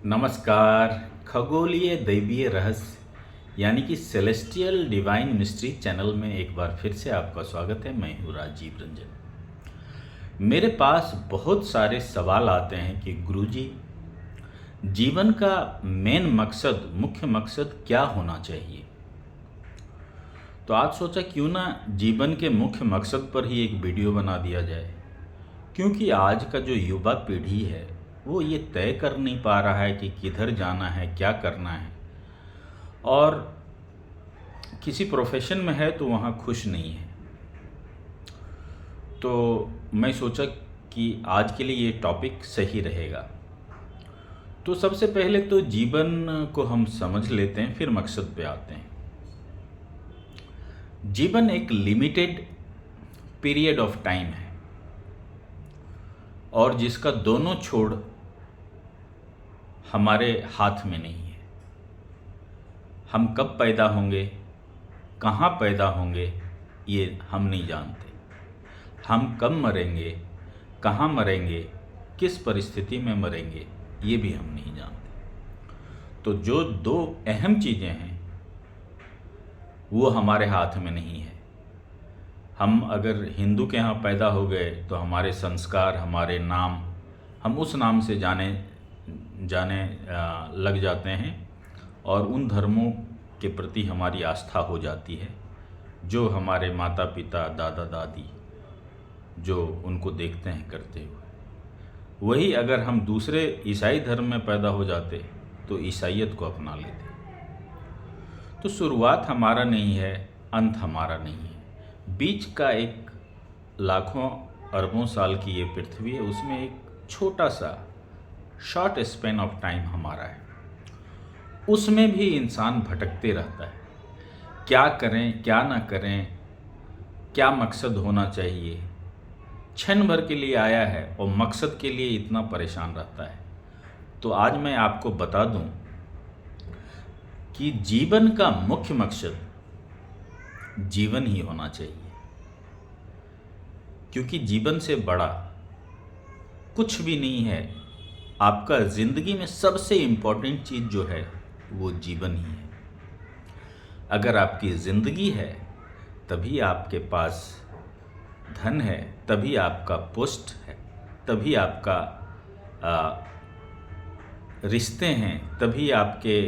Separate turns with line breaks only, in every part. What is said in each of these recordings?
नमस्कार। खगोलीय दैवीय रहस्य यानी कि सेलेस्टियल डिवाइन मिस्ट्री चैनल में एक बार फिर से आपका स्वागत है। मैं हूँ राजीव रंजन। मेरे पास बहुत सारे सवाल आते हैं कि गुरुजी, जीवन का मेन मकसद, मुख्य मकसद क्या होना चाहिए। तो आज सोचा क्यों ना जीवन के मुख्य मकसद पर ही एक वीडियो बना दिया जाए, क्योंकि आज का जो युवा पीढ़ी है वो ये तय कर नहीं पा रहा है कि किधर जाना है, क्या करना है, और किसी प्रोफेशन में है तो वहाँ खुश नहीं है। तो मैं सोचा कि आज के लिए ये टॉपिक सही रहेगा। तो सबसे पहले तो जीवन को हम समझ लेते हैं, फिर मकसद पे आते हैं। जीवन एक लिमिटेड पीरियड ऑफ टाइम है और जिसका दोनों छोर हमारे हाथ में नहीं है। हम कब पैदा होंगे, कहाँ पैदा होंगे, ये हम नहीं जानते। हम कब मरेंगे, कहाँ मरेंगे, किस परिस्थिति में मरेंगे, ये भी हम नहीं जानते। तो जो दो अहम चीज़ें हैं वो हमारे हाथ में नहीं है। हम अगर हिंदू के यहाँ पैदा हो गए तो हमारे संस्कार, हमारे नाम, हम उस नाम से जाने लग जाते हैं और उन धर्मों के प्रति हमारी आस्था हो जाती है जो हमारे माता पिता, दादा दादी जो उनको देखते हैं करते हुए। वही अगर हम दूसरे ईसाई धर्म में पैदा हो जाते तो ईसाइयत को अपना लेते। तो शुरुआत हमारा नहीं है, अंत हमारा नहीं है। बीच का एक लाखों अरबों साल की ये पृथ्वी है, उसमें एक छोटा सा शॉर्ट स्पेन ऑफ टाइम हमारा है। उसमें भी इंसान भटकते रहता है, क्या करें क्या ना करें, क्या मकसद होना चाहिए। क्षण भर के लिए आया है और मकसद के लिए इतना परेशान रहता है। तो आज मैं आपको बता दूं कि जीवन का मुख्य मकसद जीवन ही होना चाहिए, क्योंकि जीवन से बड़ा कुछ भी नहीं है। आपका ज़िंदगी में सबसे इम्पोर्टेंट चीज़ जो है वो जीवन ही है। अगर आपकी ज़िंदगी है तभी आपके पास धन है, तभी आपका पोस्ट है, तभी आपका रिश्ते हैं, तभी आपके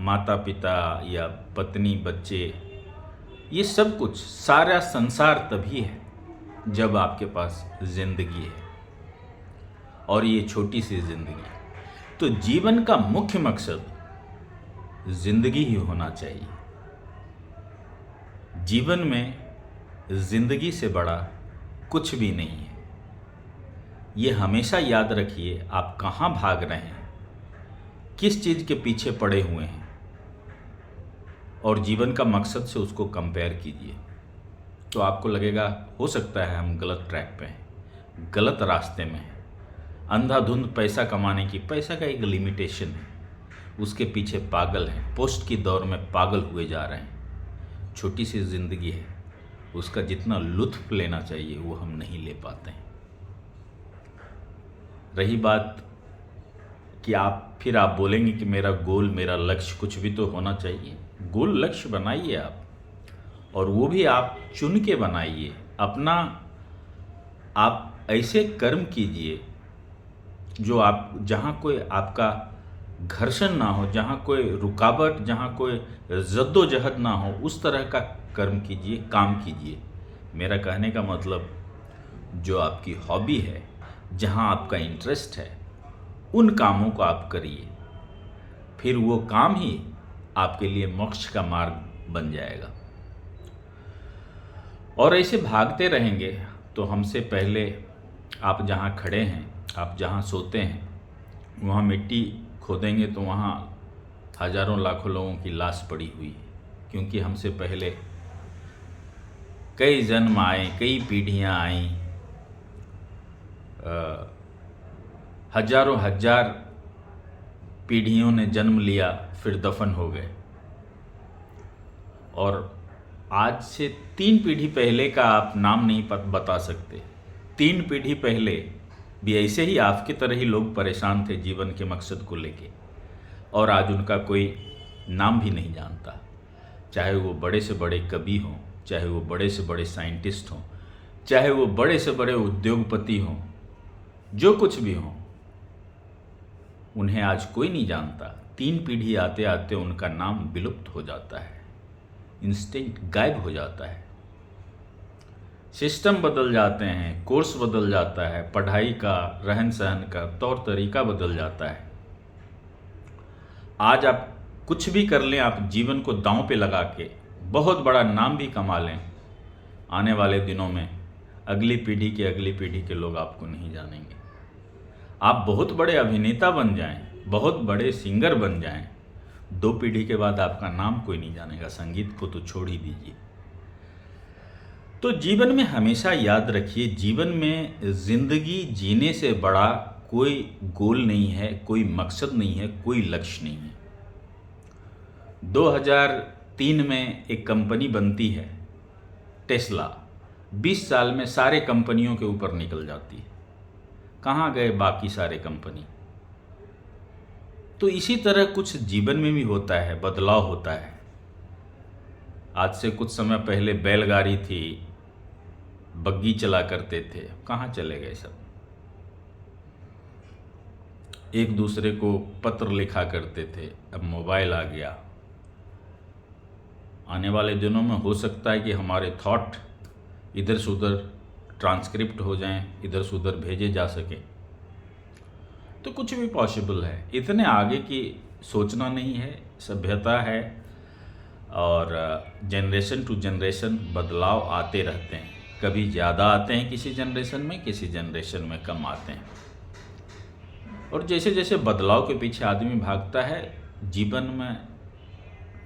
माता पिता या पत्नी, बच्चे, ये सब कुछ, सारा संसार तभी है जब आपके पास ज़िंदगी है, और ये छोटी सी ज़िंदगी। तो जीवन का मुख्य मकसद ज़िंदगी ही होना चाहिए। जीवन में ज़िंदगी से बड़ा कुछ भी नहीं है। ये हमेशा याद रखिए। आप कहाँ भाग रहे हैं, किस चीज़ के पीछे पड़े हुए हैं, और जीवन का मकसद से उसको कंपेयर कीजिए। तो आपको लगेगा हो सकता है हम गलत ट्रैक पे हैं, गलत रास्ते में हैं। अंधाधुंध पैसा कमाने की, पैसा का एक लिमिटेशन है, उसके पीछे पागल हैं, पोस्ट की दौड़ में पागल हुए जा रहे हैं। छोटी सी ज़िंदगी है, उसका जितना लुत्फ़ लेना चाहिए वो हम नहीं ले पाते हैं। रही बात कि आप बोलेंगे कि मेरा गोल, मेरा लक्ष्य, कुछ भी तो होना चाहिए। गोल लक्ष्य बनाइए आप, और वो भी आप चुन के बनाइए अपना। आप ऐसे कर्म कीजिए जो आप, जहाँ कोई आपका घर्षण ना हो, जहाँ कोई रुकावट, जहाँ कोई जद्दोजहद ना हो, उस तरह का कर्म कीजिए, काम कीजिए। मेरा कहने का मतलब, जो आपकी हॉबी है, जहाँ आपका इंटरेस्ट है, उन कामों को आप करिए। फिर वो काम ही आपके लिए मोक्ष का मार्ग बन जाएगा। और ऐसे भागते रहेंगे तो हमसे पहले आप जहाँ खड़े हैं, आप जहाँ सोते हैं, वहाँ मिट्टी खोदेंगे तो वहाँ हजारों लाखों लोगों की लाश पड़ी हुई है, क्योंकि हमसे पहले कई जन्म आए, कई पीढ़ियाँ आईं, हजारों हजार पीढ़ियों ने जन्म लिया, फिर दफन हो गए। और आज से 3 पीढ़ी पहले का आप नाम नहीं बता सकते। 3 पीढ़ी पहले भी ऐसे ही आपकी तरह ही लोग परेशान थे जीवन के मकसद को लेके, और आज उनका कोई नाम भी नहीं जानता। चाहे वो बड़े से बड़े कवि हों, चाहे वो बड़े से बड़े साइंटिस्ट हों, चाहे वो बड़े से बड़े उद्योगपति हों, जो कुछ भी हों, उन्हें आज कोई नहीं जानता। 3 पीढ़ी आते आते उनका नाम विलुप्त हो जाता है, इंस्टिंक्ट गायब हो जाता है। सिस्टम बदल जाते हैं, कोर्स बदल जाता है, पढ़ाई का, रहन सहन का तौर तरीका बदल जाता है। आज आप कुछ भी कर लें, आप जीवन को दांव पे लगा के बहुत बड़ा नाम भी कमा लें, आने वाले दिनों में अगली पीढ़ी के लोग आपको नहीं जानेंगे। आप बहुत बड़े अभिनेता बन जाएं, बहुत बड़े सिंगर बन जाएं, 2 पीढ़ी के बाद आपका नाम कोई नहीं जानेगा। संगीत को तो छोड़ ही दीजिए। तो जीवन में हमेशा याद रखिए, जीवन में जिंदगी जीने से बड़ा कोई गोल नहीं है, कोई मकसद नहीं है, कोई लक्ष्य नहीं है। 2003 में एक कंपनी बनती है टेस्ला, 20 साल में सारे कंपनियों के ऊपर निकल जाती है। कहाँ गए बाकी सारे कंपनी? तो इसी तरह कुछ जीवन में भी होता है, बदलाव होता है। आज से कुछ समय पहले बैलगाड़ी थी, बग्गी चला करते थे, कहाँ चले गए सब? एक दूसरे को पत्र लिखा करते थे, अब मोबाइल आ गया। आने वाले दिनों में हो सकता है कि हमारे थॉट इधर से उधर ट्रांसक्रिप्ट हो जाएं, इधर से उधर भेजे जा सके, तो कुछ भी पॉसिबल है। इतने आगे की सोचना नहीं है, सभ्यता है, और जनरेशन टू जनरेशन बदलाव आते रहते हैं। कभी ज़्यादा आते हैं किसी जनरेशन में, किसी जनरेशन में कम आते हैं। और जैसे जैसे बदलाव के पीछे आदमी भागता है, जीवन में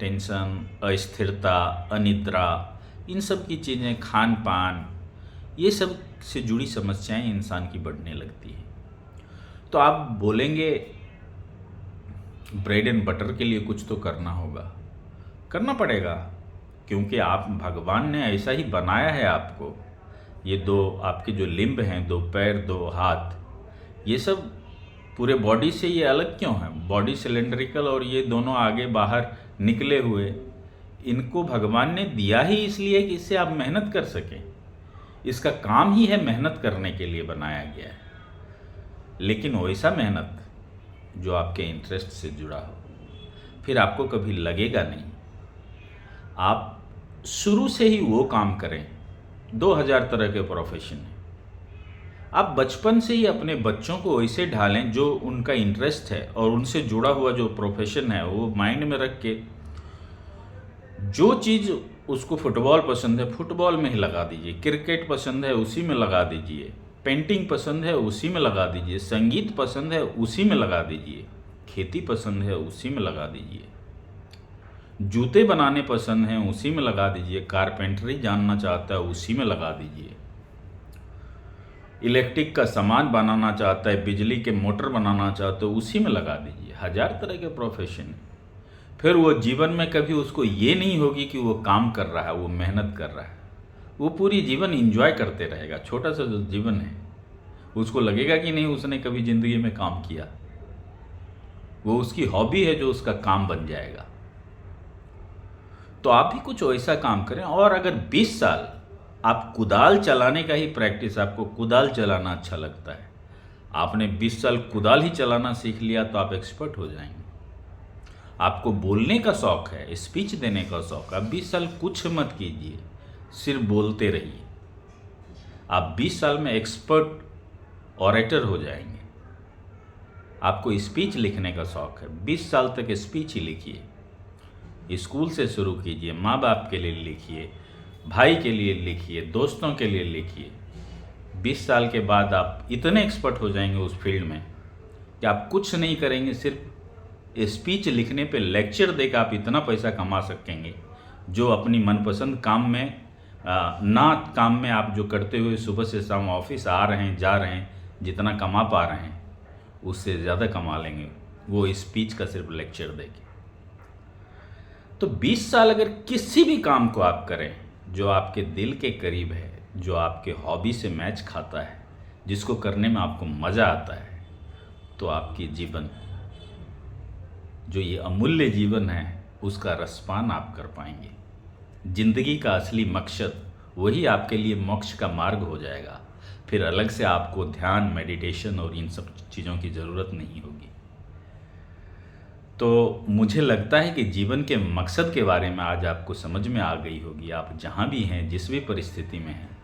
टेंशन, अस्थिरता, अनिद्रा, इन सब की चीज़ें, खान पान, ये सब से जुड़ी समस्याएं इंसान की बढ़ने लगती है। तो आप बोलेंगे ब्रेड एंड बटर के लिए कुछ तो करना होगा, करना पड़ेगा, क्योंकि आप, भगवान ने ऐसा ही बनाया है आपको। ये 2 आपके जो लिम्ब हैं, 2 पैर, 2 हाथ, ये सब पूरे बॉडी से ये अलग क्यों है? बॉडी सिलेंड्रिकल और ये दोनों आगे बाहर निकले हुए, इनको भगवान ने दिया ही इसलिए कि इससे आप मेहनत कर सकें। इसका काम ही है मेहनत करने के लिए बनाया गया है, लेकिन वैसा मेहनत जो आपके इंटरेस्ट से जुड़ा हो, फिर आपको कभी लगेगा नहीं। आप शुरू से ही वो काम करें। 2000 तरह के प्रोफेशन हैं। आप बचपन से ही अपने बच्चों को वैसे ढालें जो उनका इंटरेस्ट है और उनसे जुड़ा हुआ जो प्रोफेशन है वो माइंड में रख के, जो चीज़ उसको फुटबॉल पसंद है फुटबॉल में ही लगा दीजिए, क्रिकेट पसंद है उसी में लगा दीजिए, पेंटिंग पसंद है उसी में लगा दीजिए, संगीत पसंद है उसी में लगा दीजिए, खेती पसंद है उसी में लगा दीजिए, जूते बनाने पसंद हैं उसी में लगा दीजिए, कारपेंटरी जानना चाहता है उसी में लगा दीजिए, इलेक्ट्रिक का सामान बनाना चाहता है, बिजली के मोटर बनाना चाहता है उसी में लगा दीजिए। 1000 तरह के प्रोफेशन है। फिर वो जीवन में कभी उसको ये नहीं होगी कि वो काम कर रहा है, वो मेहनत कर रहा है। वो पूरी जीवन एंजॉय करते रहेगा। छोटा सा जो जीवन है उसको लगेगा कि नहीं उसने कभी ज़िंदगी में काम किया। वो उसकी हॉबी है जो उसका काम बन जाएगा। तो आप भी कुछ ऐसा काम करें। और अगर 20 साल आप कुदाल चलाने का ही प्रैक्टिस, आपको कुदाल चलाना अच्छा लगता है, आपने 20 साल कुदाल ही चलाना सीख लिया तो आप एक्सपर्ट हो जाएंगे। आपको बोलने का शौक़ है, स्पीच देने का शौक़ है, आप 20 साल कुछ मत कीजिए, सिर्फ बोलते रहिए। आप 20 साल में एक्सपर्ट ऑरेटर हो जाएंगे। आपको स्पीच लिखने का शौक़ है, 20 साल तक स्पीच ही लिखिए। स्कूल से शुरू कीजिए, माँ बाप के लिए लिखिए, भाई के लिए लिखिए, दोस्तों के लिए लिखिए। 20 साल के बाद आप इतने एक्सपर्ट हो जाएंगे उस फील्ड में कि आप कुछ नहीं करेंगे, सिर्फ स्पीच लिखने पे लेक्चर देकर आप इतना पैसा कमा सकेंगे जो अपनी मनपसंद काम में काम में आप जो करते हुए सुबह से शाम ऑफिस आ रहे हैं, जा रहे हैं, जितना कमा पा रहे हैं उससे ज़्यादा कमा लेंगे वो स्पीच का सिर्फ लेक्चर देके। तो 20 साल अगर किसी भी काम को आप करें जो आपके दिल के करीब है, जो आपके हॉबी से मैच खाता है, जिसको करने में आपको मज़ा आता है, तो आपकी जीवन, जो ये अमूल्य जीवन है, उसका रसपान आप कर पाएंगे। जिंदगी का असली मकसद वही आपके लिए मोक्ष का मार्ग हो जाएगा। फिर अलग से आपको ध्यान, मेडिटेशन और इन सब चीज़ों की ज़रूरत नहीं होगी। तो मुझे लगता है कि जीवन के मकसद के बारे में आज आपको समझ में आ गई होगी। आप जहाँ भी हैं, जिस भी परिस्थिति में हैं,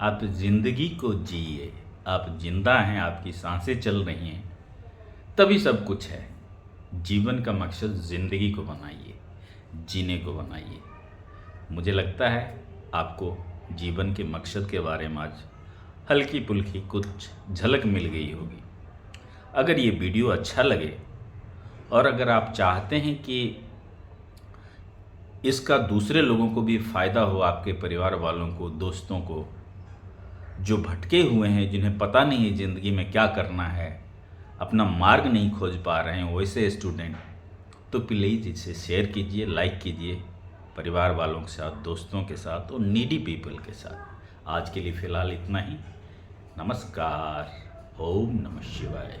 आप ज़िंदगी को जिए। आप जिंदा हैं, आपकी सांसें चल रही हैं, तभी सब कुछ है। जीवन का मकसद ज़िंदगी को बनाइए, जीने को बनाइए। मुझे लगता है आपको जीवन के मकसद के बारे में आज हल्की पुल्की कुछ झलक मिल गई होगी। अगर ये वीडियो अच्छा लगे और अगर आप चाहते हैं कि इसका दूसरे लोगों को भी फ़ायदा हो, आपके परिवार वालों को, दोस्तों को, जो भटके हुए हैं, जिन्हें पता नहीं है ज़िंदगी में क्या करना है, अपना मार्ग नहीं खोज पा रहे हैं, वैसे स्टूडेंट, तो प्लीज़ इसे शेयर कीजिए, लाइक कीजिए परिवार वालों के साथ, दोस्तों के साथ और नीडी पीपल के साथ। आज के लिए फ़िलहाल इतना ही। नमस्कार। ओम नमः शिवाय।